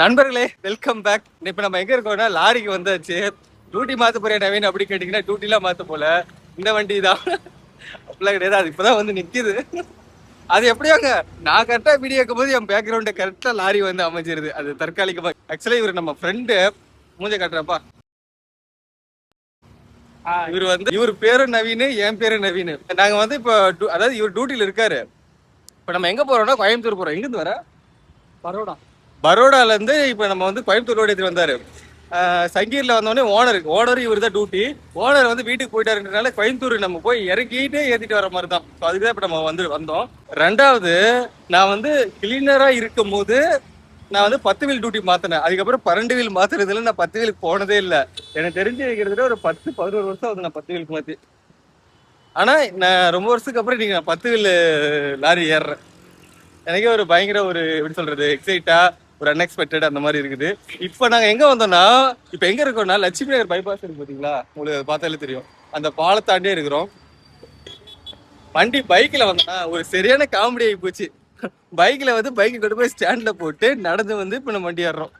நண்பர்களே welcome back. இப்ப நம்ம எங்க இருக்கோம்னா லாரிக்கு வந்தாச்சு. டியூட்டி மாத்த போறியா நவீன் அப்படி கேட்டீங்கன்னா டியூட்டிலாம் மாத்த போல, இந்த வண்டி தான் அப்படிலாம் கிடையாது. அது இப்பதான் வந்து நிக்குது. அது எப்படியாங்க நான் கரெக்டா வீடியோ இருக்கும் போது என் பேக்ரவுண்ட கரெக்டா லாரி வந்து அமைஞ்சிருது. அது தற்காலிகமா. ஆக்சுவலா இவர் நம்ம ஃப்ரெண்டு. மூஞ்ச காட்டுறப்பா. இவர் பேரு நவீன், என் பேரு நவீன். நாங்க வந்து இப்போ அதாவது இவர் டியூட்டில இருக்காரு. இப்ப நம்ம எங்க போறோம்னா கோயம்புத்தூர் போறோம். எங்க இருந்து வர? பரோடால இருந்து இப்ப நம்ம வந்து கோயம்புத்தூர் ரோடு எடுத்து வந்தாரு. சங்கீர்ல வந்தோடனே ஓனர் இவர் தான் டியூட்டி. ஓனர் வந்து வீட்டுக்கு போயிட்டாருன்றதுனால கோயம்புத்தூர் நம்ம போய் இறக்கிட்டு ஏத்திட்டு வர மாதிரி தான். அதுக்கு தான் இப்ப நம்ம வந்தோம். ரெண்டாவது, நான் வந்து கிளீனரா இருக்கும் போது நான் வந்து 10 வீல் டியூட்டி மாத்தினேன். அதுக்கப்புறம் 12 வீல் மாத்துறதுல நான் 10 வீலுக்கு போனதே இல்லை. எனக்கு தெரிஞ்சு வைக்கிறதுல ஒரு 10-11 வருஷம் ஆகுது நான் 10 வீலுக்கு மாத்தி. ஆனா நான் ரொம்ப வருஷத்துக்கு அப்புறம் நீங்க 10 வீல் லாரி ஏறுறேன். எனக்கே ஒரு பயங்கர ஒரு எப்படி சொல்றது எக்ஸைட்டா ஒரு அன்எக்ஸ்பெக்டட் அந்த மாதிரி இருக்குது. இப்ப நாங்க எங்க வந்தோம்னா, இப்ப எங்க இருக்கோம்னா லட்சுமி நகர் பைபாஸ் இருக்கு பாத்தீங்களா, உங்களுக்கு பார்த்தாலே தெரியும். அந்த பாலத்தாண்டே இருக்கிறோம். வண்டி பைக்ல வந்தோம்னா ஒரு சரியான காமெடி ஆகி போச்சு. பைக்ல வந்து பைக்கை கொண்டு போய் ஸ்டாண்ட்ல போட்டு நடந்து வந்து இப்ப நம்ம வண்டி ஏறுறோம்.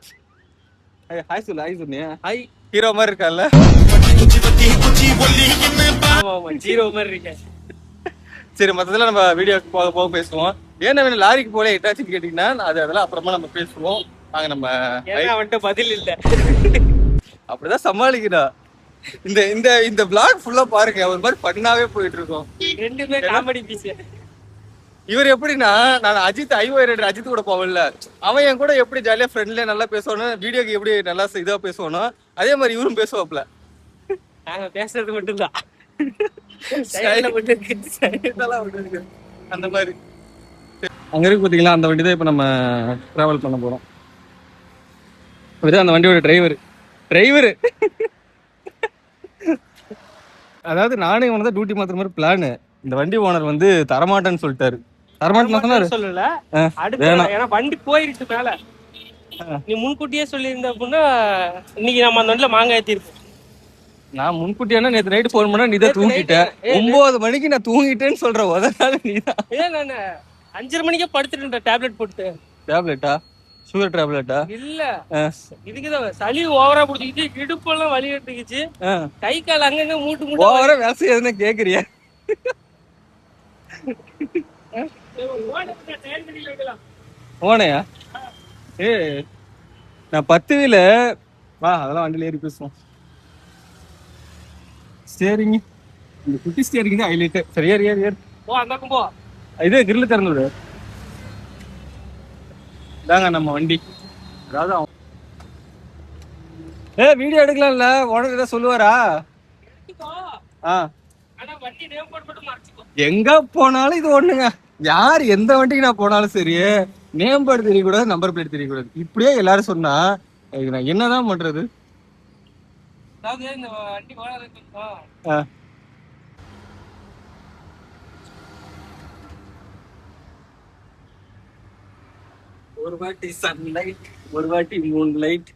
ஹாய் சொல்லு, ஹாய் சொன்னியா? ஹாய். ஹீரோ மாதிரி இருக்கால? ஹீரோ மாதிரி இருக்கேன். சரி, மொத்தத்துல நம்ம வீடியோக்கு போக போக பேசுவோம். ஏன்னா லாரிக்கு போல எட்டாச்சுன்னு கேட்டீங்கன்னா அதெல்லாம் அப்புறமா நம்ம பேசுவோம். நாங்க நம்ம வந்துட்டு பதில் இல்ல அப்படிதான் சமாளிக்கணும். இந்த இந்த இந்த பிளாக் ஃபுல்லா பாருங்க, ஒரு மாதிரி பண்ணாவே போயிட்டு இருக்கோம். ரெண்டுமே காமெடி பீஸ். இவர் எப்படின்னா, நான் அஜித் கூட போவல, அவன் என் கூட எப்படி ஜாலியா ஃப்ரெண்ட்லியா நல்லா பேசணும், வீடியோக்கு எப்படி நல்லா இதா பேசுவானோ அதே மாதிரி இவரும் பேசுவாப்ல. நாங்க பேசுறது மட்டும்தான் அந்த மாதிரி. அங்க இருக்கு பாத்தீங்களா, அந்த வண்டி தான் இப்ப நம்ம டிராவல் பண்ண போறோம். அந்த வண்டியோட டிரைவர் அதாவது நானே உனதான் டியூட்டி மாத்துற மாதிரி பிளான். இந்த வண்டி ஓனர் வந்து தரமாட்டேன்னு சொல்லிட்டாரு. தரமாட்டேன்னு சொல்லல, ஏன்னா வண்டி போயிருச்சு மேல. நீ முன்கூட்டியே சொல்லியிருந்த அப்படின்னா இன்னைக்கு நம்ம அந்த வண்டியில மாங்காய் ஏத்திருப்போம். நான் முன்கூட்டியானா நேற்று நைட்டு போன் பண்ணா நீ தான் தூங்கிட்டேன். 9 மணிக்கு நான் தூங்கிட்டேன்னு சொல்றேன். அதனால நீதான். நான் 5:30 மணிக்கே படுத்துட்டு டேப்லெட் போட்டு. டேப்லெட்டா? சுகர் டேப்லெட்டா? இல்ல, இதுக்குதான் சளி ஓவரா பிடிச்சிக்கிச்சு, இடுப்பெல்லாம் வலி எடுத்துக்கிச்சு, கை கால் அங்கங்க மூட்டு ஓவரா வேலை எதுனா கேக்குறியா? ஓனையா? நான் 10 வீல வா, அதெல்லாம் வண்டியில ஏறி பேசுவோம். ஸ்டேரிங், இந்த குட்டி ஸ்டேரிங் தான் ஹைலைட். சரி, ஏறு போ, அந்த பக்கம் போ. இது கிரில் திறந்து விடு. இதாங்க நம்ம வண்டி. அதாவது வீடியோ எடுக்கலாம்ல, உனக்கு ஏதாவது சொல்லுவாரா? எங்க போனாலும் இது ஒண்ணுங்க. யார் எந்த வண்டிக்கு நான் போனாலும் சரி, நேம் போர்டு தெரியக்கூடாது, நம்பர் பிளேட் தெரியக்கூடாது. இப்படியே எல்லாரும் சொன்னா நான் என்னதான் பண்றது? ஒரு வாட்டி சன்லைட், ஒரு வாட்டி மூன் லைட்.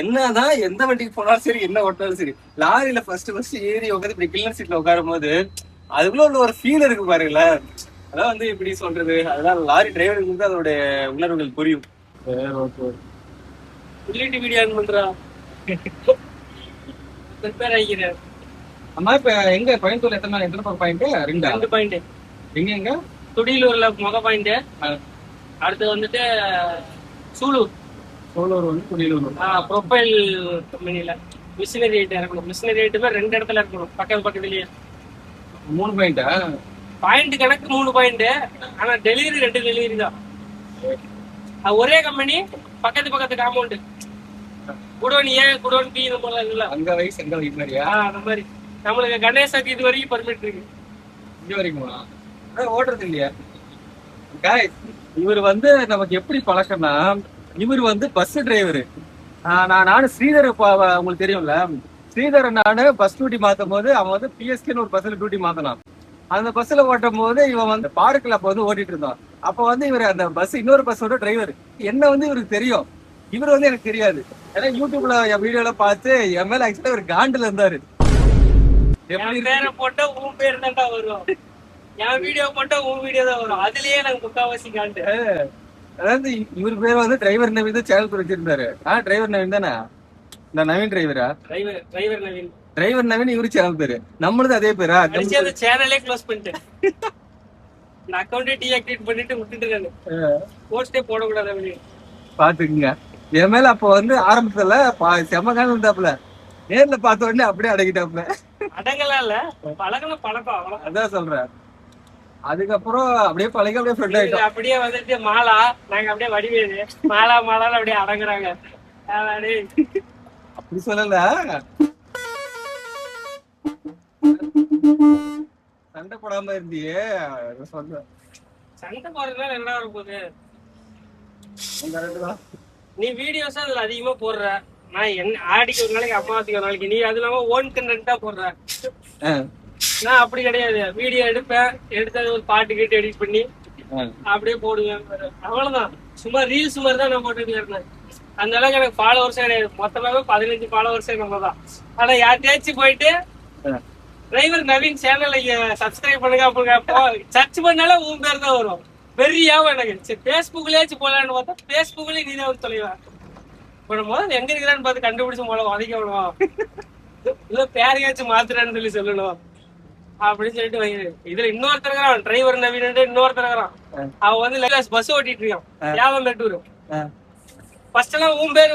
என்னதான் எந்த வண்டிக்கு போனாலும் சரி, என்ன ஓட்டினாலும் சரி, லாரியில ஃபர்ஸ்ட் ஏறி உட்காந்து இப்படி கிளீனர் சீட்ல உட்காரும் போது அதுக்குள்ள உள்ள ஒரு ஃபீல் இருக்கு பாருங்களேன். அதான் வந்து இப்படி சொல்றது, அதெல்லாம் லாரி டிரைவருக்கு வந்து அதோட உணர்வுகள் புரியும். அம்மா இப்ப எங்க கோயம்புத்தூர்ல எத்தனை பாயிண்ட்? 2 பாயிண்ட். எங்க துடியலூர்ல மொத பாயிண்ட், அடுத்து வந்துட்டு சூலூர் வந்து துடியலூர். ப்ரொஃபைல் கம்பெனில மிஷினரி ஐட்டம் இருக்கணும். மிஷினரி ஐட்டமே 2 இடத்துல இருக்கணும், பக்கத்துலயே. 3 பாயிண்டா? பாயிண்ட் கணக்கு 3 பாயிண்ட், ஆனா டெலிவரி 2 டெலிவரி தான். ஒரே கம்பெனி, பக்கத்து காம்பவுண்ட். குடோன் ஏ, குடோன் பி, இந்த போல இல்ல. அங்க வயசு எங்க வயசு மாதிரியா? அந்த மாதிரி. நம்மளுக்கு கணேசாக்கு இது வரைக்கும் பர்மிட் இருக்கு. இது வரைக்குமா? ஓடுறது இல்லையா? இவர் வந்து நமக்கு எப்படி பழக்கம்னா, இவர் வந்து பஸ் டிரைவர். நானும் ஸ்ரீதர், உங்களுக்கு தெரியும்ல, ஸ்ரீதர் நானு பஸ் டியூட்டி மாத்தும் போது அவன் வந்து பிஎஸ்கேன்னு ஒரு பஸ்ல டியூட்டி மாத்தினான். அந்த பஸ்ல ஓட்டும் போது இவன் வந்து பார்க்ல அப்ப வந்து ஓட்டிட்டு இருந்தான். அப்ப வந்து இவர் அந்த பஸ் இன்னொரு பஸ்ஸோட டிரைவர். என்ன வந்து இவருக்கு தெரியும், இவர் வந்து எனக்கு தெரியாது. ஏன்னா யூடியூப்ல என் வீடியோல பார்த்து என் மேல ஆக்சுவலா ஒரு காண்டுல இருந்தாரு. எப்படி பேரை போட்டா உன் பேர் தான்டா வரும், என் வீடியோ போட்டா உன் வீடியோ தான் வரும், அதுலயே எனக்கு முக்காவாசி காண்டு. அதாவது இவர் பேர் வந்து டிரைவர் நவீன் தான் சேனல் வச்சிருந்தாரு. டிரைவர் நவீன் தானே, இந்த நவீன் டிரைவரா? டிரைவர் நவீன். டிரைவர் நவீன் இவரு சேனல் பேரு, நம்மளது அதே பேரா? கடைசியா அந்த சேனலே க்ளோஸ் பண்ணிட்டேன். நான் அக்கவுண்டே டீஆக்டிவேட் பண்ணிட்டு விட்டுட்டு இருக்கானு. போஸ்டே போடக்கூடாது அப்படின்னு பாத்துக்குங்க. என் மேல அப்ப வந்து ஆரம்பத்துல செம்மகாலம் இருந்தாப்புல, நேர்ல பார்த்த உடனே அப்படியே அடங்கிட்டாப்புல. அடங்கலாம் இல்ல, பழகணும் பழக்கம். அதான் சொல்றேன். அதுக்கப்புறம் அப்படியே பழகி அப்படியே ஃப்ரெண்ட் ஆயிட்டோம். அப்படியே வந்துட்டு மாலா, நாங்க அப்படியே வடிவேலு மாலா மாலான்னு அப்படியே அடங்குறாங்க. அப்படி சொல்லல, சண்டை போடாம இருந்தியே சொல்றேன். சண்டை போடுறதுனால என்ன வர போகுது? நீ வீடியோஸ் அதுல அதிகமா போடுற, நான் என்ன ஆடிக்கு ஒரு நாளைக்கு அம்மாவத்துக்கு ஒரு நாளைக்கு, நீ அது இல்லாம ஓன் கண்டென்ட்டா போடுற. நான் அப்படி கிடையாது, வீடியோ எடுப்பேன், எடுத்தது ஒரு பாட்டு கேட்டு எடிட் பண்ணி அப்படியே போடுவேன், அவ்வளவுதான். சும்மா ரீல்ஸ் மாதிரி தான் நான் போட்டுட்டு இருந்தேன். அந்த அளவுக்கு எனக்கு ஃபாலோவர்ஸே கிடையாது. மொத்தமாவே 15 ஃபாலோவர்ஸே நம்ம தான். ஆனா யார்கிட்டயாச்சும் போயிட்டு டிரைவர் நவீன் சேனலை சப்ஸ்கிரைப் பண்ணுங்க அப்போ சர்ச் பண்ணாலும் உன் பேர் தான் வரும். வெறியாவும் எனக்கு சரி பேஸ்புக்லயாச்சும் போலான்னு பார்த்தா பேஸ்புக்லயும் நீதான் வந்து தொலைவேன். இப்போ முதல்ல எங்க இருக்கிறான்னு பார்த்து கண்டுபிடிச்சு முதல்ல உதைக்க விடுவோம், இல்ல பேரையாச்சும் மாத்துறான்னு சொல்லி சொல்லணும் அப்படின்னு சொல்லிட்டு வைங்க. இதுல இன்னொருத்தர் இருக்கிறான், டிரைவர் நவீன் இன்னொருத்தர் இருக்கிறான். அவன் வந்து பஸ் ஓட்டிட்டு இருக்கான், யாவம் பெட்டூர். ஃபர்ஸ்ட் எல்லாம் உன் பேரு,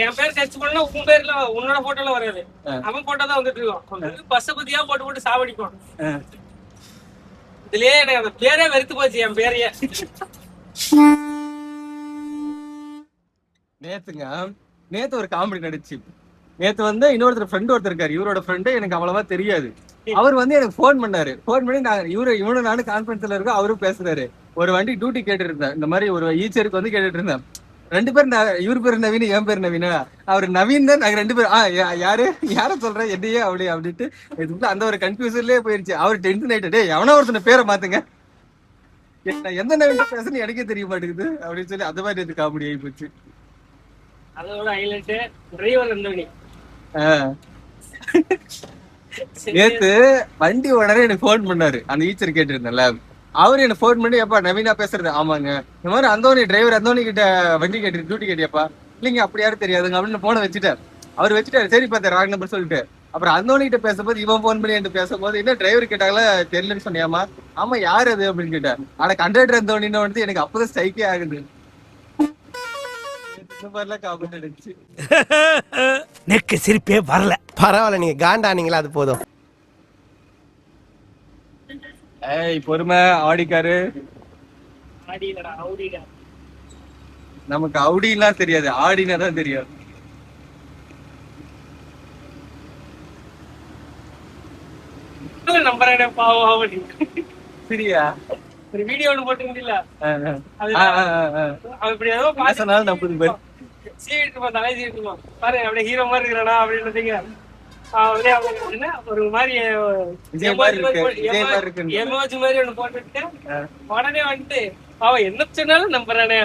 என் பேர் சர்ச் பண்ணா உன் பேர்ல உன்னோட போட்டோல வராது, அவன் போட்டோ தான் வந்துட்டு இருக்கான். பஸ் பத்தியா போட்டு போட்டு சாவடிப்பான். இதுலயே எனக்கு அந்த பேரே வெறுத்து போச்சு, என் பேரையே. நேத்து ஒரு காமெடி நடிச்சு, நேத்து வந்து இன்னொருத்தர் ஃப்ரெண்ட் ஒருத்தர் இருக்காரு, இவரோட ஃப்ரெண்டு எனக்கு அவ்வளவா தெரியாது. அவர் வந்து எனக்கு போன் பண்ணாரு. போன் பண்ணி நான் இவனு நானும் கான்ஃபரன்ஸ்ல இருக்கோம், அவரும் பேசுறாரு. ஒரு வண்டி டியூட்டி கேட்டு இருந்தேன், இந்த மாதிரி ஒரு ஈச்சருக்கு வந்து கேட்டுட்டு இருந்தேன். 2 பேர், இவரு பேர் நவீன், என் பேர் நவீனா. அவர் நவீன் தான், நாங்க 2 பேர் யார சொல்றேன் என்னையே அப்படி அப்படின்ட்டு இதுக்குள்ள அந்த ஒரு கன்ஃபியூஷன்லயே போயிருச்சு. அவர் டென்ஷன் ஆயிட்டு, எவனோ ஒருத்தன பேரை மாத்துங்க, எந்த நவீன் பேசுன்னு எனக்கே தெரிய மாட்டேங்குது அப்படின்னு சொல்லி அந்த மாதிரி இது காமெடி ஆகி போச்சு. அதோட ஹைலைட் டிரைவர் நவீன். நேத்து வண்டி ஓனரே எனக்கு போன் பண்ணாரு, அந்த ஈச்சர் கேட்டு இருந்தேன்ல, அவரு எனக்கு போன் பண்ணி, எப்பா நவீனா பேசுறது? ஆமாங்க, இந்த மாதிரி அந்தோனி டிரைவர் அந்தோனி கிட்ட வண்டி கேட்டு டியூட்டி கேட்டியாப்பா? இல்லைங்க அப்படி யாரும் தெரியாதுங்க அப்படின்னு போன வச்சுட்டார். அவர் வச்சுட்டாரு, சரி பார்த்தேன் ராங் நம்பர் சொல்லிட்டு. அப்புறம் அந்தோனி கிட்ட பேசும்போது இவன் போன் பண்ணி என்கிட்ட பேசும்போது, என்ன டிரைவர் கேட்டாங்களா தெரியலன்னு சொன்னியாமா? ஆமா யாரு அது அப்படின்னு கேட்டார். ஆனா கண்டக்டர் அந்தோனின்னு வந்து எனக்கு அப்பதான் ஸ்ட்ரைக்கே ஆகுது. இந்த மாதிரிலாம் காமெடி அடிச்சு நெக்கு சிரிப்பே வரல. பரவாயில்ல, நீங்க காண்டானீங்களா, அது போதும். பொறுமை. ஆடிக்காரு நமக்கு அவுடிலாம் தெரியாது, ஆடினா தான் தெரியாது. நம்பர் பாவம் சரியா? ஒரு வீடியோ ஒண்ணு போட்டுருந்தீங்களா, இப்படி ஏதோ பாசனால நம்புது பேர் சீட்டுமா, தலை சீட்டுமா பாருங்க, அப்படியே ஹீரோ மாதிரி இருக்கிறானா அப்படின்னு ஒரு மாதிரி எமோஜி மாதிரி ஒண்ணு போட்டுட்டு உடனே வந்துட்டு அவன் என்ன சொன்னாலும் நம்புறானே.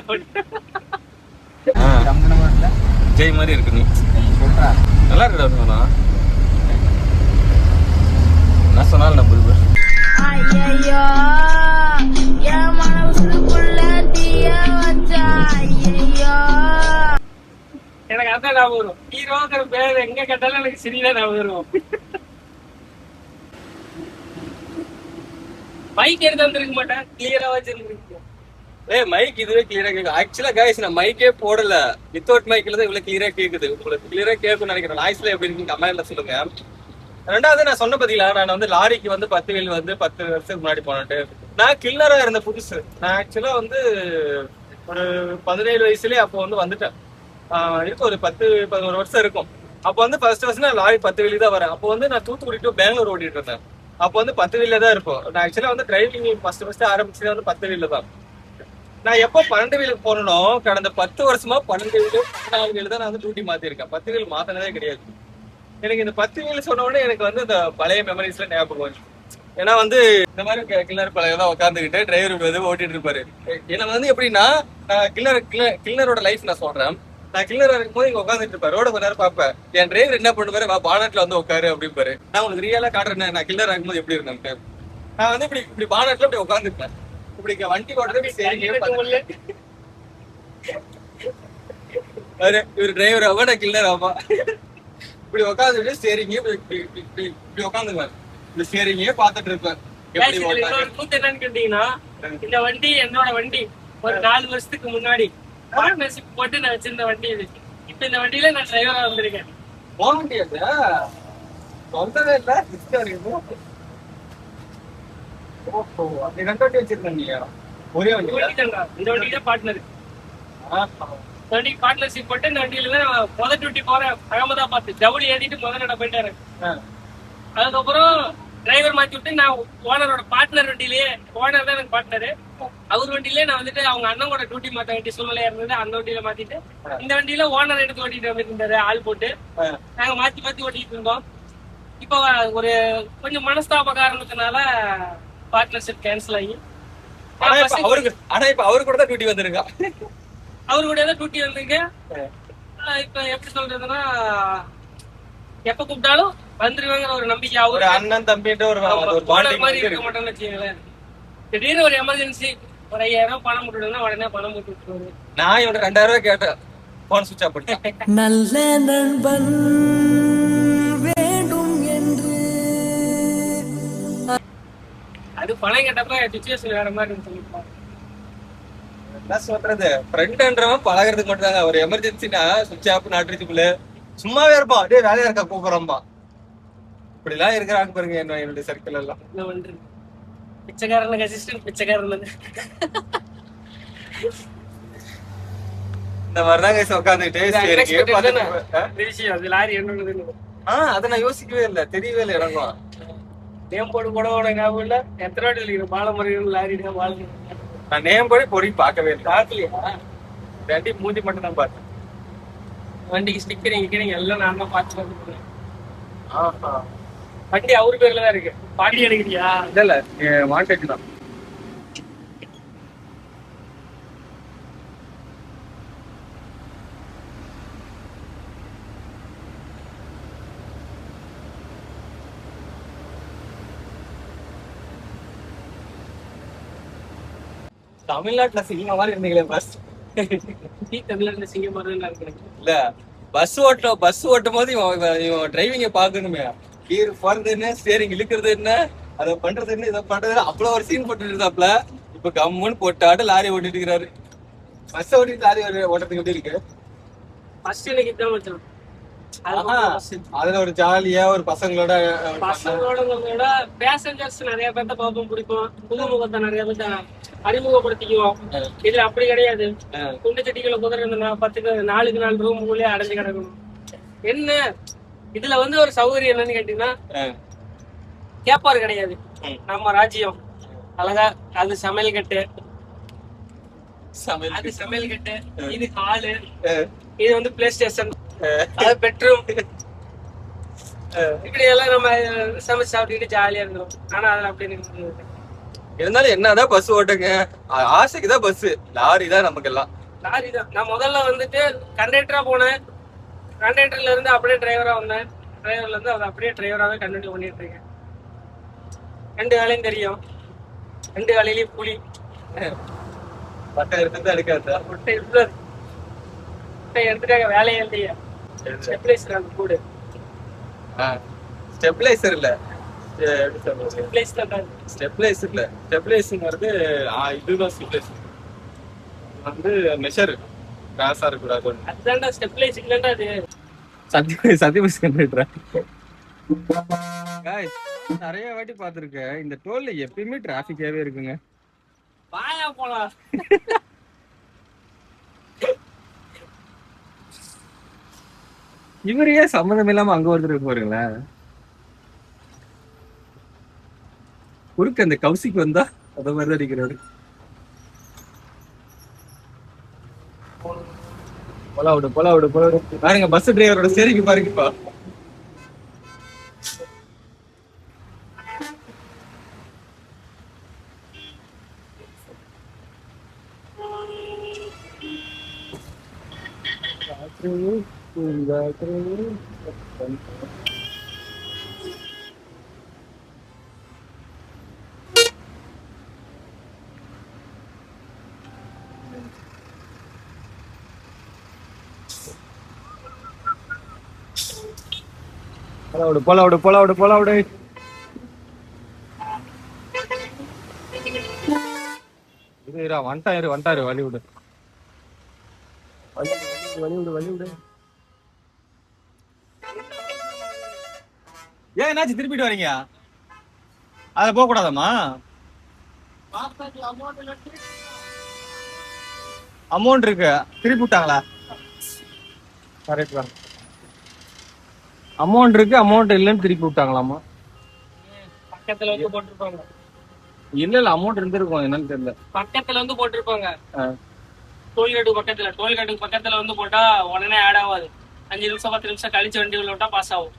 ஜெய் மாதிரி இருக்கு, நீ நல்லா இருக்குடா, நான் சொன்னாலும் நம்புது. எனக்கு அதான் ஞாபகம் வரும், ஹீரோங்கிற பேர் எங்க கேட்டாலும் எனக்கு சரியா ஞாபகம் வரும். மைக் எடுத்து வந்துருக்க மாட்டேன், கிளியரா வச்சிருந்துருக்கேன். மைக் இதுவே கிளியரா கேட்கும். ஆக்சுவலா கைஸ் நான் மைக்கே போடல, வித்தவுட் மைக்ல தான் இவ்வளவு கிளியரா கேக்குது. உங்களுக்கு கிளியரா கேட்கும்னு நினைக்கிறேன். நாய்ஸ்ல எப்படி இருக்கு கமெண்ட்ல சொல்லுங்க. ரெண்டாவது நான் சொன்ன பாத்தீங்களா, நான் வந்து லாரிக்கு வந்து 10 வீல் வந்து 10 வருஷத்துக்கு முன்னாடி போனட்டு நான் கில்லரா இருந்த புதுசு. நான் ஆக்சுவலா வந்து ஒரு 17 வயசுலயே அப்போ வந்து வந்துட்டேன். இருக்கும் ஒரு 10-11 வருஷம் இருக்கும். அப்போ வந்து ஃபர்ஸ்ட் நான் லாரி 10 வீலு தான் வரேன். அப்போ வந்து நான் தூத்துக்குடி டு பெங்களூர் ஓட்டிட்டு இருந்தேன். அப்போ வந்து 10 வீல்ல தான் இருப்போம். நான் ஆக்சுவலா வந்து டிரைவிங் ஃபர்ஸ்ட் ஆரம்பிச்சது வந்து 10 வீல்ல தான். நான் எப்போ 12 வீலுக்கு போனோம், கடந்த 10 வருஷமா 12 வீலு 14 வீலு தான் நான் வந்து டியூட்டி மாத்திருக்கேன். 10 வீல் மாத்தினதே கிடையாது. எனக்கு இந்த 10 வீல் சொன்ன உடனே எனக்கு வந்து இந்த பழைய மெமரிஸ்ல ஞாபகம் வந்துச்சு. ஏன்னா வந்து இந்த மாதிரி கில்லர் பழையதான் உட்காந்துக்கிட்டு டிரைவர் வந்து ஓட்டிட்டு இருப்பாரு. எனக்கு வந்து எப்படின்னா, கில்லரோட லைஃப் நான் சொல்றேன். நான் கில்லரா இருக்கும்போது இங்க உட்காந்துட்டு இருப்பேன், ரோட கொஞ்ச நேரம் பார்ப்பேன். என் டிரைவர் என்ன பண்ணுவாரு, பானட்ல வந்து உட்காரு அப்படிப்பாரு. நான் உங்களுக்கு ரியலா காட்டுறேன் நான் கில்லரா இருக்கும்போது எப்படி இருந்தேன். நான் வந்து இப்படி பானட்ல இப்படி உட்காந்துருப்பேன், இப்படி வண்டி ஓட்டுறது இவர் டிரைவர் ஆவா நான் கில்லர் ஆவா. இப்படி உட்காந்துட்டு ஸ்டேரிங் இப்படி உட்காந்துக்குவேன். இந்த ஸ்டேரிங்கே பார்த்துட்டு இருப்பேன் எப்படி இன்னொரு ஓட்டாங்க. கூத்து என்னன்னு கேட்டீங்கன்னா, இந்த வண்டி என்னோட வண்டி. ஒரு 4 வருஷத்துக்கு முன்னாடி பார்ட்னர்ஷிப் போட்டு நான் வச்சிருந்த வண்டி இது. இப்ப இந்த வண்டியில நான் டிரைவரா வந்திருக்கேன். போக முடியாது சொந்தவே இல்ல. ஓஹோ அப்படி 2 வண்டி வச்சிருக்கீங்க. ஒரே இந்த வண்டி வண்டி தான்டா. இந்த வண்டியில பார்ட்னர். இந்த வண்டி பார்ட்னர்ஷிப் போட்டு இந்த வண்டியில தான் முதல் டியூட்டி போறேன். அகமதாபாத் ஜவுளி ஏறிட்டு முதல் நட போயிட்டாரு. அதுக்கப்புறம் டிரைவர் மாத்தி விட்டு நான் ஓனரோட பார்ட்னர் வண்டியிலேயே, ஓனர் தான் எனக்கு பார்ட்னரு, அவர் வண்டியிலே நான் வந்துட்டு அவங்க அண்ணன் கூட டியூட்டி மாத்த வேண்டிய சூழ்நிலையா இருந்தது. அந்த வண்டியில மாத்திட்டு இந்த வண்டியில ஓனர் எடுத்து ஓட்டிட்டு வந்துருந்தாரு ஆள் போட்டு. நாங்க மாத்தி மாத்தி ஓட்டிட்டு இருந்தோம். இப்போ ஒரு கொஞ்சம் மனஸ்தாப காரணத்தினால பார்ட்னர்ஷிப் கேன்சல் ஆகி இப்ப அவரு கூட தான் டியூட்டி வந்திருக்கா. அவரு கூட தான் டியூட்டி வந்திருக்க. இப்ப எப்படி சொல்றதுன்னா, எப்ப கூப்பிட்டாலும் வந்துருவாங்கிற ஒரு நம்பிக்கை. ஒரு அண்ணன் தம்பின்ற ஒரு ஓனர் மாதிரி இருக்க மாட்டோம்னு வச்சுக்கங்களேன். திடீர்னு ஒரு எமர்ஜென்சி ஒரு 5000 பணம் போட்டுனா உடனே பணம் போட்டு விட்டுருவாரு. நான் இவன் 2000 கேட்டேன். போன் சுவிட்ச் ஆஃப் பண்ணிட்டேன். நல்ல நண்பன் வேண்டும் என்று அது பணம் கேட்டப்ப சிச்சுவேஷன் வேற மாதிரி சொல்லிருப்பாங்க. என்ன சொல்றது, ஃப்ரெண்ட்ன்றவன் பழகிறதுக்கு மட்டும் தாங்க. ஒரு எமர்ஜென்சினா சுவிட்ச் ஆஃப் நாட்டுக்குள்ள சும்மாவே இருப்பான். அப்படியே வேலையா இருக்கா கூப்பிடுறோம்பா. இப்படி எல்லாம் இருக்கிறாங்க பாருங்க என்னுடைய சர்க்கிள் எல்லாம். என்ன பண்றது, பிச்சைக்காரனுக்கு அசிஸ்டன்ட் பிச்சைக்காரன். இந்த மாதிரிதான் உட்காந்துட்டு விஷயம் அது லாரி என்னன்னு அதை நான் யோசிக்கவே இல்லை, தெரியவே இல்லை எனக்கும். நேம் போர்டு கூட ஞாபகம் இல்ல. எத்தனை வாட்டி சொல்லிக்கிறேன் பாலமுறைகள் லாரி பாலம். நான் நேம் போய் பொறி பார்க்கவே இல்லை. பார்க்கலையா? வண்டி மூஞ்சி மட்டும் தான் பார்த்தேன். வண்டிக்கு ஸ்டிக்கரிங் எல்லாம் நான் தான் பார்த்து வந்து. வண்டி அவரு பேர்ல தான் இருக்கு. பாட்டி எடுக்கிறியா? இல்ல மார்க்கெட் தான். தமிழ்நாட்டுல சினிமா மாதிரி இருந்தீங்களே பஸ். தமிழ்நாட்டுல சிங்கமா இருக்கு. இல்ல பஸ் ஓட்டும் போது இவன் டிரைவிங்க பாக்கணுமே. கீர் போறது என்ன, ஸ்டேரிங் இழுக்கிறது என்ன, அதை பண்றது என்ன, இதை பண்றது அவ்வளவு ஒரு சீன் போட்டு இருந்தாப்ல. இப்ப கம்முன்னு போட்டாட்டு லாரி ஓட்டிட்டு இருக்கிறாரு. பஸ் ஓட்டிட்டு லாரி ஓட்டுறதுக்கு எப்படி இருக்கு? ஃபர்ஸ்ட் எனக்கு இதான் வச்சோம். அதுல ஒரு ஜாலியா ஒரு பசங்களோட பேசஞ்சர்ஸ் நிறைய பேர்த்த பார்ப்போம், பிடிக்கும். புதுமுகத்தை நிறைய பேர்த்த அறிமுகப்படுத்திக்குவோம். இதுல அப்படி கிடையாது. குண்டு சட்டிகளை குதிரை 4க்கு 4 ரூமுக்குள்ளே அடைஞ்சு கிடக்கணும். என்ன இதுல வந்து ஒரு சௌகரியம் என்னன்னு கேட்டீங்கன்னா, கேப்பாரு கிடையாது. நம்ம ராஜ்யம் அழகா அது சமையல் கட்டு, அது சமையல் கட்டு, இது ஹாலு, இது வந்து பிளே ஸ்டேஷன், அது பெட்ரூம். இப்படி எல்லாம் நம்ம சமைச்சு சாப்பிட்டுக்கிட்டு ஜாலியா இருந்தோம். ஆனா அதுல அப்படி இருந்தாலும் என்னதான் பஸ் ஓட்டுங்க, ஆசைக்குதான் பஸ். லாரி தான் நமக்கு எல்லாம். லாரி தான். நான் முதல்ல வந்துட்டு கண்டக்டரா போனேன். கண்டக்டர்ல இருந்து அப்படியே டிரைவரா வந்தேன். டிரைவர்ல இருந்து அதை அப்படியே டிரைவராவே கண்டினியூ பண்ணிட்டு இருக்கேன். 2 வேலையும் தெரியும். 2 வேலையிலயும் புலி. பட்டை எடுத்துட்டு எடுக்காது. முட்டை எடுத்துட்டாங்க, வேலையே இல்லையா. ஸ்டெப்லைசர் அந்த கூடு. ஸ்டெப்லைசர் இல்ல, ஸ்டெப்லைசர் இல்ல, ஸ்டெப்லைசர்ங்கிறது இதுதான். ஸ்டெப்லைசர் வந்து மெஷர் கிராஸா இருக்க கூடாது. அதுதான்டா ஸ்டெப்லைசர். இல்லடா அது நிறைய வாட்டி பாத்துருக்கேன். இந்த டோல்ல எப்பயுமே டிராபிக்காவே இருக்குங்க. வாயா போலாம். இவரையே சம்மந்தம் இல்லாம அங்க ஒருத்தருக்கு போறீங்களா? குறுக்கு அந்த கௌசிக்கு வந்தா அத மாதிரிதான் அடிக்கிறாரு. போல விடு பாருங்க. பஸ் டிரைவரோட சரிக்கு பாருங்கப்பா. போல விடு. இதுரா வந்துட்டாரு வழி விடு. வழி விடு. ஏன் என்னாச்சு திருப்பிட்டு வரீங்க? அத போக கூடாதாமா? அமௌண்ட் இருக்கு, திருப்பி விட்டாங்களா? கரெக்ட் தான். அமௌண்ட் இருக்கு, அமௌண்ட் இல்லன்னு திருப்பி விட்டாங்களாமா? பக்கத்துல வந்து போட்டிருப்பாங்க. இல்ல அமௌண்ட் இருந்திருக்கும், என்னன்னு தெரியல. பக்கத்துல வந்து போட்டிருப்பாங்க. டோல்கேட்டுக்கு பக்கத்துல வந்து போட்டா உடனே ஆட் ஆகாது. 5 நிமிஷம் 10 நிமிஷம் கழிச்சு வண்டி உள்ள விட்டா பாஸ் ஆகும்.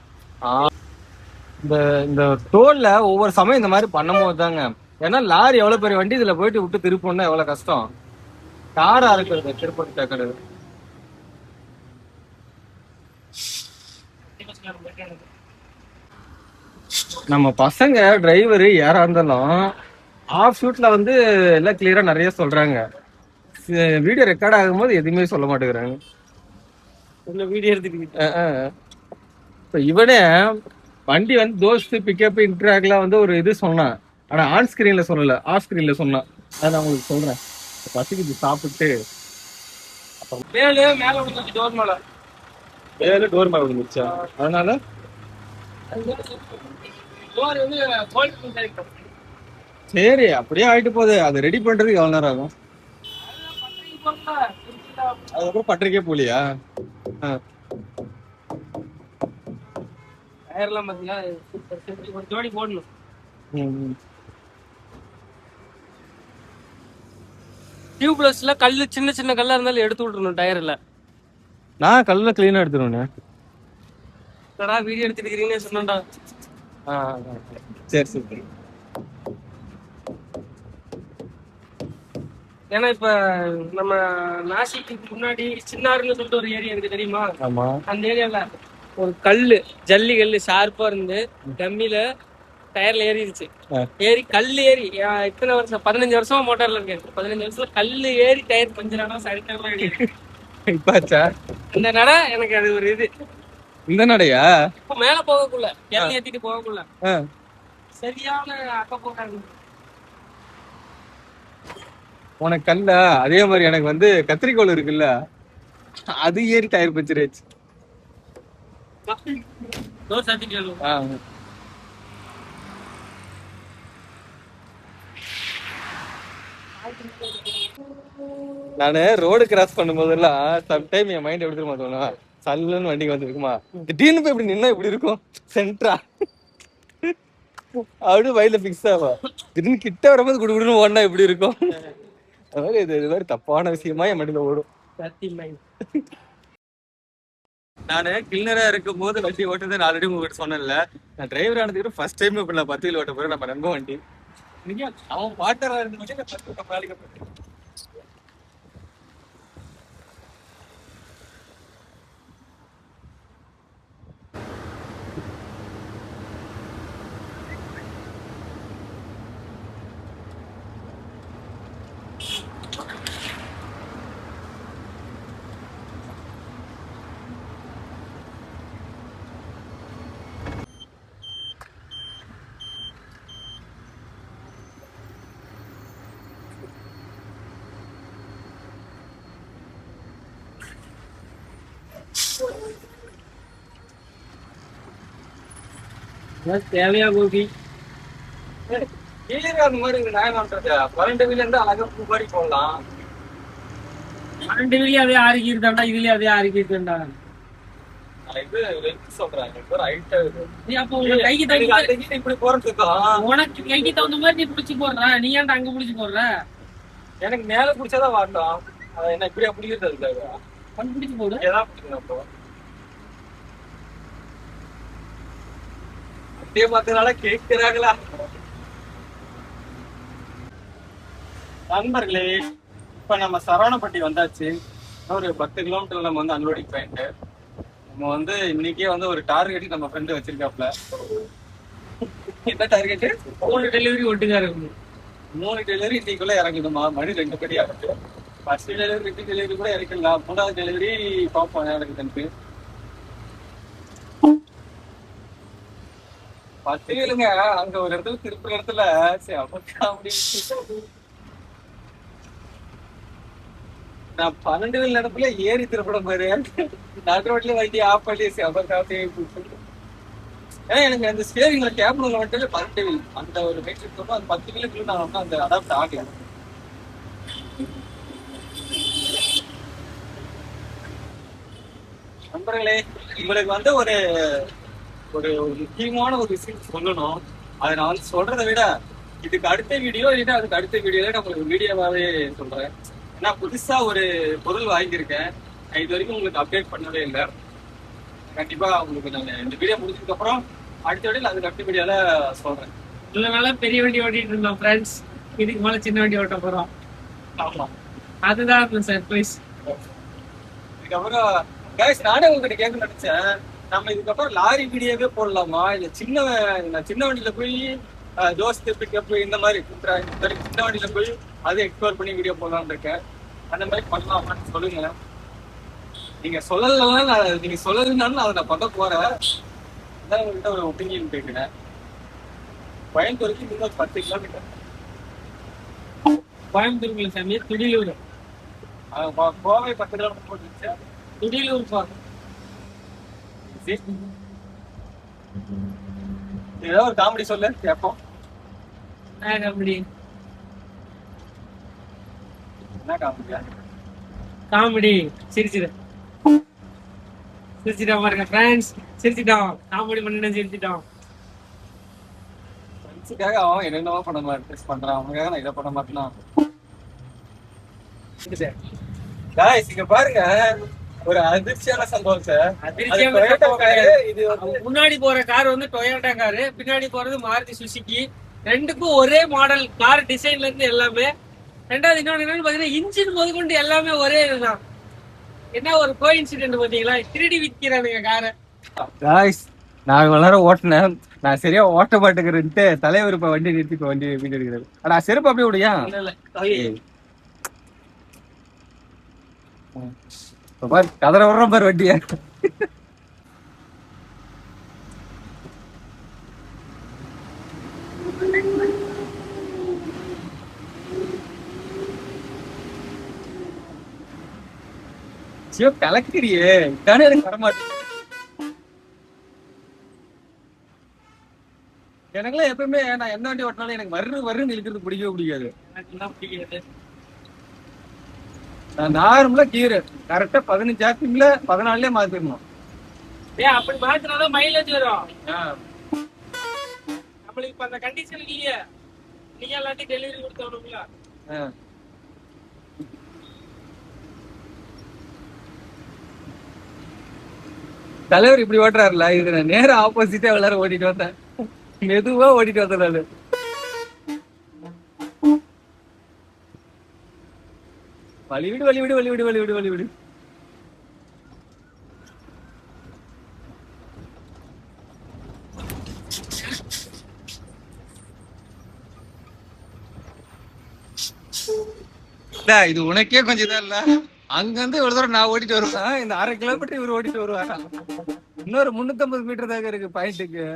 இந்த டோல்ல ஒவ்வொரு சமயம் இந்த மாதிரி பண்ணும்போது தாங்க, ஏன்னா லாரி எவ்வளவு பெரிய வண்டி இதுல போயிட்டு விட்டு திருப்பணும்னா எவ்வளவு கஷ்டம். காரா இருக்கிறது திருப்பதி டக்குறது. நம்ம பசங்க டிரைவர் யாரா இருந்தாலும் ஆஃப் ஷூட்ல வந்து எல்லாம் கிளியரா நிறைய சொல்றாங்க. வீடியோ ரெக்கார்ட் ஆகும்போது எதுவுமே சொல்ல மாட்டேங்கிறாங்க. வீடியோ எடுத்துக்கிட்டு இப்ப இவனே வண்டி வந்து தோஸ்து பிக்கப் இன்ட்ராக்லாம் வந்து ஒரு இது சொன்னான், ஆனா ஆன் ஸ்கிரீன்ல சொல்லல, ஆஃப் ஸ்கிரீன்ல சொன்னான். அதை நான் உங்களுக்கு சொல்றேன். பசிக்கு சாப்பிட்டு மேல விழுந்துச்சு டோர் மேல. டோர் மேல விழுந்துச்சா? அதனால டோர் வந்து போல்ட் பண்ணிட்டாங்க. சரி அப்படியே ஆயிட்டு போகுது. அதை ரெடி பண்றதுக்கு எவ்வளவு நேரம் ஆகும்? அதுக்கப்புறம் பட்டறைக்கே போலியா? டயர்லாம் பாத்தீங்கன்னா ஒரு ஜோடி போடணும். டியூப்லெஸ்ல கல்லு சின்ன சின்ன கல்லா இருந்தாலும் எடுத்து விட்டுறணும் டயர்ல. நான் கல்ல கிளீனா எடுத்துருவேன். வீடியோ எடுத்துக்கிறீங்கன்னு சொன்னேன்டா. சரி. ஏன்னா இப்ப நம்ம நாசிக்கு முன்னாடி சின்னாருன்னு சொல்லிட்டு ஒரு ஏரியா இருக்கு தெரியுமா? ஆமா. அந்த ஏரியால ஒரு கல்லு, ஜல்லி கல்லு ஷார்ப்பா இருந்து டம்மில டயர்ல ஏறிடுச்சு. ஏறி கல்லு ஏறி இத்தனை வருஷம் 15 வருஷமா மோட்டார்ல இருக்கு. 15 வருஷத்துல கல்லு ஏறி டயர் பஞ்சர் ஆனா சரித்திரமா இப்பாச்சா இந்த நட எனக்கு அது ஒரு இது. இந்த நடையா? இப்ப மேல போகக்குள்ள எல்லாம் ஏத்திட்டு போகக்குள்ள சரியான அக்க போட்டாங்க. உனக்கு கல்ல அதே மாதிரி எனக்கு வந்து கத்திரிக்கோள் இருக்குல்ல, அது ஏறி டயர் பஞ்சர் ஆச்சு. நானு ரோடு கிராஸ் பண்ணும் போதெல்லாம் சம்டைம் என் மைண்ட் எப்படி தெரியுமா தோணும், சல்லுன்னு வண்டிக்கு வந்துருக்குமா, திடீர்னு போய் இப்படி நின்னா இப்படி இருக்கும் சென்ட்ரா, அப்படியே வயல பிக்ஸ் ஆகும். திடீர்னு கிட்ட வரும்போது குடுகுடுன்னு ஓடினா எப்படி இருக்கும். அது மாதிரி இது மாதிரி தப்பான விஷயமா என் மண்டியில ஓடும். நானு கிளீனரா இருக்கும் போது வண்டி ஓட்டுறது ஆல்ரெடி உங்ககிட்ட சொன்னேன்ல, நான் டிரைவர் ஆனதுக்கு ஃபர்ஸ்ட் டைம் இப்ப நான் 10 வீல் ஓட்ட போறேன். நம்ம நண்பன் வண்டி அவன் பாட்டரா இருந்து தேவையா கோபி அந்த மாதிரி நியாயம் பண்றது. 12 வீல இருந்து அழகா பூ மாதிரி போடலாம். 12 வீலயே அதே ஆறுக்கிட்டாண்டா, இதுலயே அதே ஆறுக்கிட்டாண்டா. இது சொல்றேன் ஒரு ஹைட். நீ அப்போ உனக்கு கைக்கு தகுந்த இப்படி போறதுக்கா உனக்கு கைக்கு தகுந்த மாதிரி நீ பிடிச்சி போடுற, நீ ஏன்டா அங்க பிடிச்சி போடுற? எனக்கு மேல பிடிச்சாதான் வாட்டும். அதை என்ன இப்படியா பிடிக்கிறது அதுக்காக கண் பிடிச்சி போடு. ஏதான் பிடிக்கணும். அப்போ அப்படியே பார்த்ததுனால கேட்கிறாங்களா நண்பர்களே? இப்ப நம்ம சரவணப்பட்டி வந்தாச்சு. ஒரு 10 கிலோமீட்டர்ல நம்ம வந்து அன்லோடிங் பாயிண்ட். நம்ம வந்து இன்னைக்கே வந்து ஒரு டார்கெட் நம்ம ஃப்ரெண்டு வச்சிருக்காப்ல. என்ன டார்கெட்? 3 டெலிவரி ஒட்டுக்கா இருக்கும். 3 டெலிவரி இன்னைக்குள்ள இறங்குதுமா. மணி 2 படி ஆகுது. ஃபர்ஸ்ட் டெலிவரி 2 டெலிவரி கூட இறக்கலாம். 3வது டெலிவரி பார்ப்போம் எனக்கு. 10 இல்லைங்க, அங்க ஒரு இடத்துல திருப்புற இடத்துல சரி அப்படி நான் 12 இடத்துல ஏறி திருப்படம் பாரு, நடு ரோட்ல வண்டி ஆஃப் பண்ணி செவக்காவே. ஏன்னா எனக்கு அந்த ஸ்டேரிங்ல கேப்ல வந்துட்டு 12 வீல் அந்த ஒரு மீட்டர் இருக்கும், அந்த 10 வீலுக்குள்ள நான் வந்து அந்த அடாப்ட் ஆகல. நண்பர்களே, உங்களுக்கு வந்து ஒரு ஒரு ஒரு முக்கியமான ஒரு விஷயம் சொல்லணும். அதை நான் வந்து சொல்றதை விட இதுக்கு அடுத்த வீடியோ இல்லைன்னா அதுக்கு அடுத்த வீடியோல நான் உங்களுக்கு வீடியோவாவே சொல்றேன். ஏன்னா புதுசா ஒரு பொருள் வாங்கியிருக்கேன், நான் இது வரைக்கும் உங்களுக்கு அப்டேட் பண்ணவே இல்லை. கண்டிப்பா உங்களுக்கு நான் இந்த வீடியோ முடிஞ்சதுக்கு அப்புறம் அடுத்த வீடியோல அதுக்கு அடுத்த வீடியோல சொல்றேன். இவ்வளவு நாளா பெரிய வண்டி ஓட்டிட்டு இருந்தோம் ஃப்ரெண்ட்ஸ், இதுக்கு மேல சின்ன வண்டி ஓட்ட போறோம். ஆமா, அதுதான் சர்ப்ரைஸ். இதுக்கப்புறம் கைஸ் நானே உங்ககிட்ட கேட்க நினைச்சேன், நம்ம இதுக்கப்புறம் லாரி வீடியோவே போடலாமா, இல்ல சின்ன வண்டியில போய் தோஸ்து பிக்கப் இந்த மாதிரி சின்ன வண்டியில போய் அதை எக்ஸ்ப்ளோர் பண்ணி வீடியோ போடலாம்னு இருக்கேன். அந்த மாதிரி பண்ணலாமான்னு சொல்லுங்க. நீங்க சொல்லலனாலும் நீங்க சொல்லலனாலும் அதை நான் பண்ண போறேன். அதான் உங்ககிட்ட ஒரு ஒப்பீனியன் கேட்கிறேன். கோயம்புத்தூருக்கு இன்னும் 10 கிலோமீட்டர். கோயம்புத்தூர் சாமி, துடிலூர். கோவை 10 கிலோமீட்டர் போட்டுருச்சு. துடிலூர் பா. ஏதோ ஒரு காமெடி சொல்லு கேட்போம். காமெடி என்ன காமெடியா? காமெடி சிரிச்சிடும் பாருங்க ஃப்ரெண்ட்ஸ், சிரிச்சிட்டோம். காமெடி பண்ணிட்டு சிரிச்சிட்டோம். ஃப்ரெண்ட்ஸுக்காக அவன் என்னென்னவோ பண்ண மாதிரி பண்றான், அவனுக்காக நான் இதை பண்ண மாட்டேனா? காய்ஸ் இங்க பாருங்க, ஒரு அதிர்ச்சியான சம்பவம் சார். இது முன்னாடி போற கார் வந்து டொயோட்டா காரு, பின்னாடி போறது மாருதி சுசுகி. ரெண்டுக்கும் ஒரே மாடல் கார் டிசைன்ல இருந்து எல்லாமே. ரெண்டாவது இன்னொன்னு என்னன்னு பாத்தீங்கன்னா, இன்ஜின் முதற்கொண்டு எல்லாமே ஒரே இதுதான். என்ன ஒரு கோஇன்சிடென்ட் பாத்தீங்களா? திருடி விற்கிறானுங்க காரை. காய்ஸ் நான் இவ்வளவு நேரம் ஓட்டினேன், நான் சரியா ஓட்ட மாட்டேங்கிறேன்ட்டு தலைவர் இப்ப வண்டி நிறுத்தி இப்ப வண்டி வீடு எடுக்கிறாரு. ஆனா செருப்பு அப்படியே விடுயா. கதற விடுற பாரு வண்டிய. சிவ கலக்கிறியே, தானே எனக்கு வரமாட்டேன். எனக்குலாம் எப்பவுமே நான் எந்த வண்டி ஓட்டினாலும் எனக்கு வருன்னு இழுக்கிறது பிடிக்கவே பிடிக்காது. நான் நார்மலா கீரு கரெக்டா 15 ஆக்டிங்ல 14 மாத்திரணும். அப்படி மாத்தினாதான் மைலேஜ் வரும். நம்மளுக்கு இப்ப அந்த கண்டிஷன் இல்லையே, நீங்க எல்லாத்தையும் டெலிவரி கொடுத்தவனுங்களா? தலைவர் இப்படி ஓட்டுறாருல, இது நான் நேர ஆப்போசிட்டா எல்லாரும் ஓட்டிட்டு வந்தேன், மெதுவா ஓட்டிட்டு வந்தேன் நானு. வழிவிடு வழிவிடு வழிவிடு வழிவிடு வழிவிடு. இது உனக்கே கொஞ்சம் இதா இல்ல, அங்க இருந்து ஒரு தடவை நான் ஓட்டிட்டு வருவேன், இந்த 1/2 கிலோமீட்டர் இவர் ஓட்டிட்டு வருவாரா. இன்னொரு 350 மீட்டர் தாங்க இருக்கு பாயிண்ட்டுக்கு.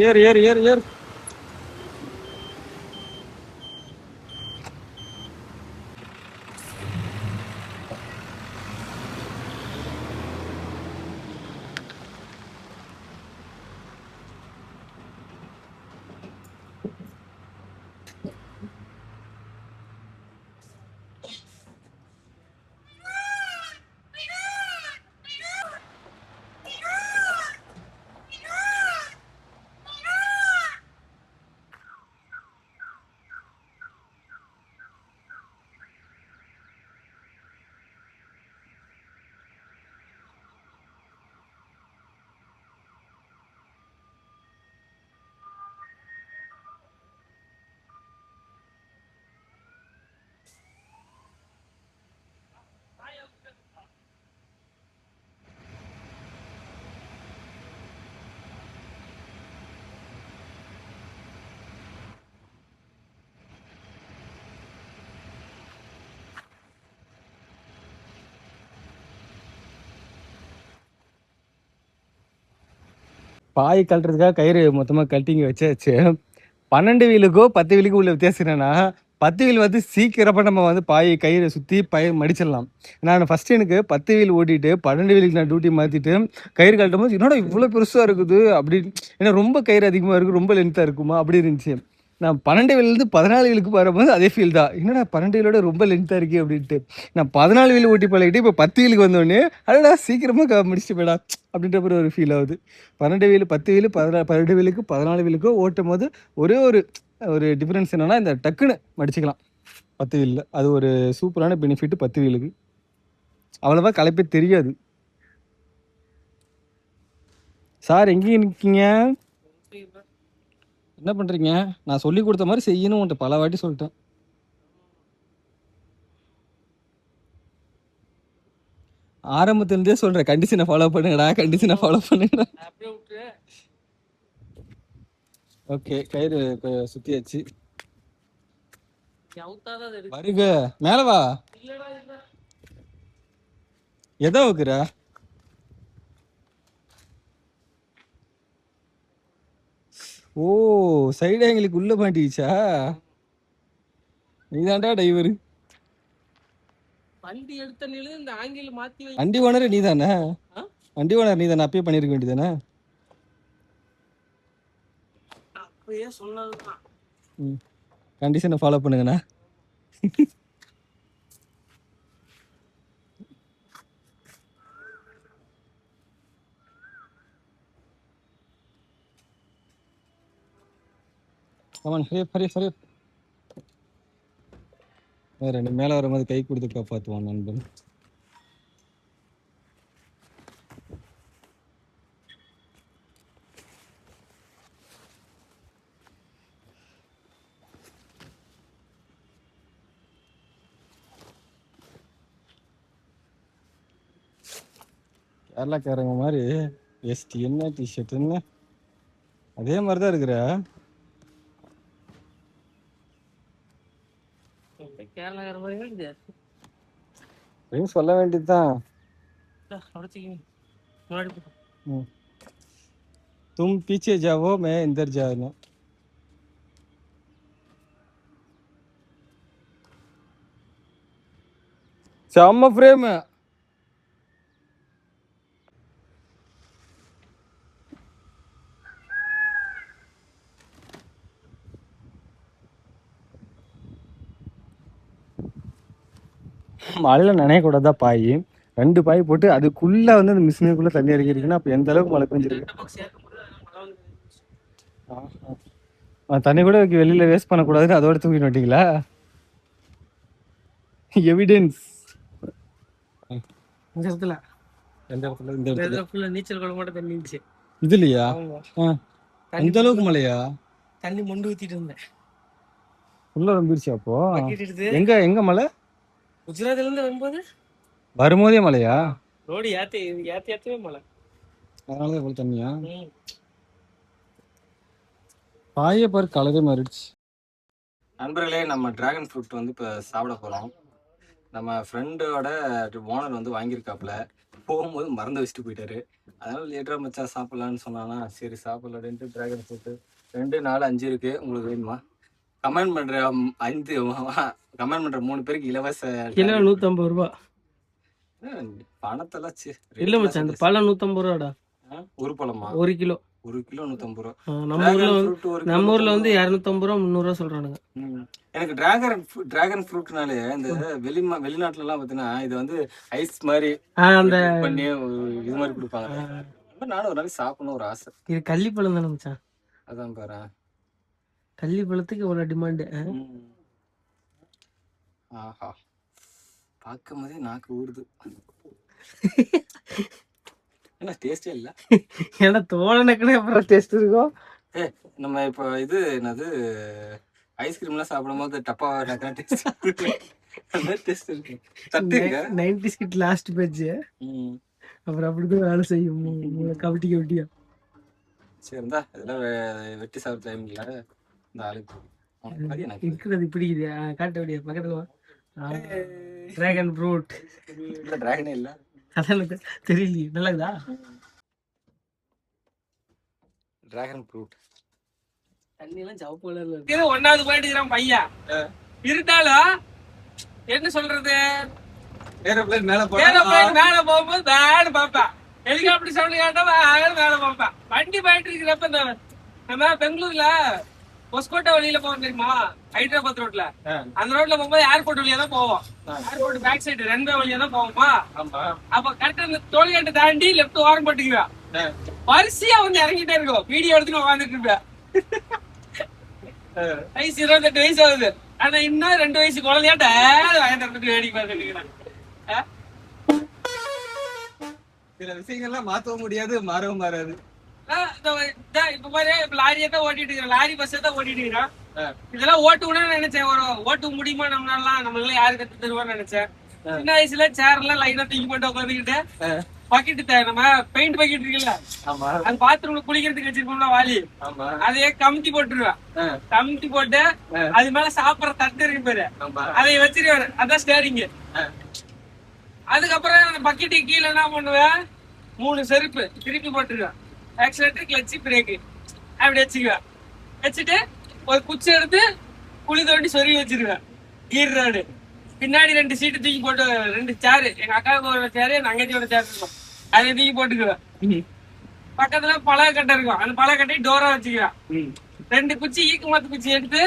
ஏறு ஏறு ஏறு ஏறு. பாய் கழட்டுறதுக்காக கயிறு மொத்தமாக கட்டிங்க வச்சாச்சு. 12 வீலுக்கோ 10 வீலுக்கோ உள்ள வித்தியாசம் என்னன்னா, 10 வீல் வந்து சீக்கிரமாக நம்ம வந்து பாய் கயிறை சுற்றி மடிச்சிடலாம். நான் ஃபஸ்ட்டு எனக்கு 10 வீல் ஓட்டிட்டு 12 வீலுக்கு நான் டியூட்டி மாற்றிட்டு கயிறு கழட்டும் போது என்னடா இவ்வளோ பெருசாக இருக்குது அப்படின்னு, ஏன்னா ரொம்ப கயிறு அதிகமாக இருக்குது, ரொம்ப லென்த்தாக இருக்குமா அப்படி இருந்துச்சு. நான் 12 வீலேருந்து 14 வீலுக்கு வரும்போது அதே ஃபீல் தான், என்னடா 12 வீலோட ரொம்ப லென்த்தாக இருக்கே அப்படின்ட்டு. நான் 14 வீல் ஓட்டி பழகிட்டு இப்போ 10 வீலுக்கு வந்தோடனே அடடா சீக்கிரமாக முடிச்சுட்டு போயிடா அப்படின்ற மாதிரி ஒரு ஃபீல் ஆகுது. 12 வீலு 10 வீலு 12 வீலுக்கு 14 வீலுக்கு ஓட்டும் போது ஒரே ஒரு ஒரு டிஃப்ரென்ஸ் என்னன்னா, இந்த டக்குன்னு மடிச்சுக்கலாம் 10 வீலில். அது ஒரு சூப்பரான பெனிஃபிட் 10 வீலுக்கு. அவ்வளோவா களைப்பே தெரியாது. சார் எங்கேயும் நிற்கீங்க, என்ன பண்ணுறீங்க? நான் சொல்லி கொடுத்த மாதிரி செய்யணும் உன்ட்ட பல வாட்டி சொல்லிட்டேன். ஆரம்பத்துலேருந்தே சொல்கிறேன், கண்டிஷனை ஃபாலோ பண்ணுங்கடா, கண்டிஷனை ஃபாலோ பண்ணுங்கடா. அப்படியே விட்டுரு. ஓகே, கயிறு சுற்றியாச்சு. அவுத்தாதான் அது இருக்கு. வருக மேலே வா. இல்லடா இல்ல. எதை வைக்கிற? ஓ, சைடு ஆங்கிளுக்கு உள்ள மாட்டிச்சா? நீதான்டா டிரைவர். வண்டி எடுத்த நிலை இந்த ஆங்கில மாத்தி வை. வண்டி ஓனர் நீ தானே? ஆ? வண்டி ஓனர் நீ தானே? அப்பயே பண்ணிருக்க வேண்டியதானே? அப்பயே சொன்னதுதான். கண்டிஷனை ஃபாலோ பண்ணுங்கண்ணா. கமான், ஹரே ஹரே ஹரே. வேற நீ மேலே வரும்போது கை கொடுத்து காப்பாற்றுவான் நண்பன். கேரளாக்காரங்க மாதிரி எஸ்டி என்ன டிஷர்ட் என்ன அதே மாதிரி தான் இருக்கிற. கேரளாக்கார மாதிரி இருக்குது. சொல்ல வேண்டியதுதான். முன்னாடி போ. தும் பீச்சே ஜாவோ மே இந்தர் ஜானோ. செம்ம ஃப்ரேம். மழையில் நனையக்கூடாதா பாய். 2 பாய் போட்டு அதுக்குள்ளே வந்து அந்த மிஷினுக்குள்ளே தண்ணி இறக்கிருக்குன்னா அப்போ எந்த அளவுக்கு மழை பெஞ்சிருக்கு. தண்ணி கூட வெளியில் வேஸ்ட் பண்ணக்கூடாதுன்னு அதோட தூக்கிட்டு வந்துட்டீங்களா? எவிடன்ஸ். இந்த இடத்துல எந்த இடத்துல? இந்த இடத்துல ஃபுல்லா நீச்சல் குளம் மட்டும் தண்ணி இருந்துச்சு. இதுலையா? அந்த அளவுக்கு மழையா? தண்ணி மொண்டு ஊத்திட்டு இருந்தேன். உள்ள நம்பிடுச்சு. அப்போ பக்கெட் எடுத்து எங்க எங்க மலை? குஜராத்ல இருந்து வரும்போதே மழையா? ரோடு ஏத்தவே மழை. அதனாலதான் இவ்வளவு தண்ணியா? பாய பாரு கலரே மாறிடுச்சு. நண்பர்களே, நம்ம டிராகன் ஃப்ரூட் வந்து இப்போ சாப்பிட போகிறோம். நம்ம ஃப்ரெண்டோட ஓனர் வந்து வாங்கியிருக்காப்புல, போகும்போது மறந்து வச்சுட்டு போயிட்டாரு. அதனால லேட்டராக மச்சா சாப்பிட்லான்னு சொன்னானா, சரி சாப்பிட்லான்ட்டு டிராகன் ஃப்ரூட்டு 2, 4, 5 இருக்குது. உங்களுக்கு வேணுமா? கமெண்ட் பண்ணுற 3 பேருக்கு இலவச. கிலோ 150 ரூபா. பணத்தெல்லாம் இல்ல மச்சான், அந்த பழம் 150 ரூபாடா. ஒரு பழமா? 1 கிலோ. 1 கிலோ 150 ரூபா. நம்ம ஊர்ல வந்து 250 ரூபா 300 ரூபா சொல்றானுங்க. எனக்கு டிராகன் ஃப்ரூட்னாலே இந்த வெளிநாட்டுல எல்லாம் பாத்தீங்கன்னா இது வந்து ஐஸ் மாதிரி அந்த பண்ணி இது மாதிரி கொடுப்பாங்க. நானும் ஒரு நாளைக்கு சாப்பிடணும் ஒரு ஆசை. இது கள்ளிப்பழம் தானே மச்சான்? அதான் பாரு, கள்ளிப்பழத்துக்கு இவ்வளவு டிமாண்ட். ஆஹா, பார்க்கும் போதே நாக்கு ஊறுது. என்ன டேஸ்டே இல்ல. ஏன்னா தோழனுக்குன்னு அப்புறம் டேஸ்ட் இருக்கும். நம்ம இப்போ இது என்னது ஐஸ்கிரீம்லாம் சாப்பிடும் போது டப்பா டேஸ்ட் இருக்கு. 90s kit last page. அப்புறம் அப்படிதான் வேலை செய்யும் கவிட்டியா. சரி இருந்தா இதெல்லாம் வெட்டி சாப்பிட்ட டைம்ல இந்த ஆளுக்கு இருக்கிறது பிடிக்குது. காட்ட வேண்டிய பக்கத்துல டிராகன் ஃப்ரூட். இல்ல டிராகனே இல்ல. அதான் தெரியலையே. நல்லதா? Dragon fruit. தண்ணி எல்லாம் சவப்பு கலர்ல இருக்கு. இது 1வது போயிட்டு பையன் இருந்தாலும் என்ன சொல்றது, ஏரோப்ளேன் மேல மேல போகும்போது வேலை பார்ப்பேன், ஹெலிகாப்டர் சவுண்ட் கேட்டா வேலை பார்ப்பேன். வண்டி போயிட்டு இருக்கிறப்ப இந்த நம்ம பெங்களூர்ல பொஸ்கோட்டா வழியில போவோம் தெரியுமா, ஹைதராபாத் ரோட்ல, அந்த ரோட்ல போகும்போது ஏர்போர்ட் வழியா தான் போவோம். ஏர்போர்ட் பேக் சைடு ரன்வே வழியா தான் போவோமா. அப்ப கரெக்டா அந்த டோல்கேட்டை தாண்டி லெப்ட் ஓரம் போட்டுக்குவேன். வரிசையா வந்து இறங்கிட்டே இருக்கும், வீடியோ எடுத்துட்டு உட்காந்துட்டு இருப்பேன். வயசு 28 வயசு ஆகுது, ஆனா இன்னும் 2 வயசு குழந்தையாட்ட வாங்கிட்டு வேடிக்கை பார்த்துட்டு இருக்கிறேன். சில விஷயங்கள்லாம் மாத்தவும் முடியாது, மாறவும் மாறாது. இப்ப பாரு, லாரியை தான் ஓட்டிட்டு இருக்கிறேன், லாரி பஸ் தான் ஓட்டிட்டு இருக்கிறேன். இதெல்லாம் ஓட்டுவோம்னு நினைச்சேன், ஓட்டு முடியுமா நம்மளால யாரு கத்து தருவான்னு நினைச்சேன். சின்ன வயசுல சேர் எல்லாம் லைனா தூக்கி போட்டு உட்காந்துக்கிட்டு பக்கெட்டு நம்ம பெயிண்ட் பக்கெட் இருக்குல்ல, அது பாத்ரூம்ல குளிக்கிறதுக்கு வச்சிருப்போம்ல வாலி, அதையே கமுத்தி போட்டுருவேன். கமுத்தி போட்டு அது மேல சாப்பிடுற தட்டு இருக்கு பாரு, அதை வச்சிருவாரு, அதான் ஸ்டேரிங். அதுக்கப்புறம் அந்த பக்கெட்டு கீழே என்ன பண்ணுவேன், 3 செருப்பு திருப்பி போட்டுருவேன். ஆக்சிலேட்டர், கிளட்ச், பிரேக்கு அப்படி வச்சுக்குவேன். வச்சுட்டு ஒரு குச்சி எடுத்து குழி தோண்டி சொருகி வச்சிருவேன். கீர் ராடு பின்னாடி 2 சீட்டு தூக்கி போட்டு, 2 சேரு, எங்க அக்காவுக்கு ஒரு சேரு, என் தங்கச்சியோட சேர் இருக்கும், அதை தூக்கி போட்டுக்குவேன். பக்கத்துல பழக கட்டை இருக்கும், அந்த பழக கட்டை டோரா வச்சுக்குவேன். 2 குச்சி ஈக்கு மத்து குச்சி எடுத்து.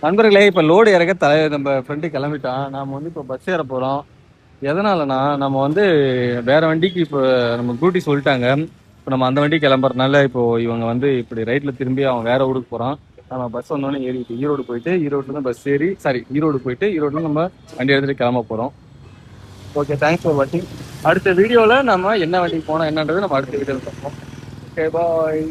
நண்பர்களே, இப்ப லோடு இறக்க நம்ம ஃப்ரெண்டு கிளம்பிட்டான். நாம வந்து இப்ப பஸ் ஏற போறோம். எதனாலனா நம்ம வந்து வேற வண்டிக்கு இப்போ நம்ம டியூட்டி சொல்லிட்டாங்க. இப்போ நம்ம அந்த வண்டி கிளம்புறதுனால இப்போ இவங்க வந்து இப்படி ரைட்ல திரும்பி அவன் வேற ஊருக்கு போறான். நம்ம பஸ் வந்தோடனே ஏறிட்டு ஈரோடு போயிட்டு, ஈரோடுல பஸ் ஏறி ஈரோடு போயிட்டு ஈரோடுல நம்ம வண்டி எடுத்துட்டு கிளம்ப போறோம். ஓகே, தேங்க்ஸ் ஃபார் வாட்சிங். அடுத்த வீடியோல நம்ம என்ன வண்டிக்கு போனோம் என்னன்றது நம்ம அடுத்த வீடியோல பார்ப்போம். ஓகே, பாய்.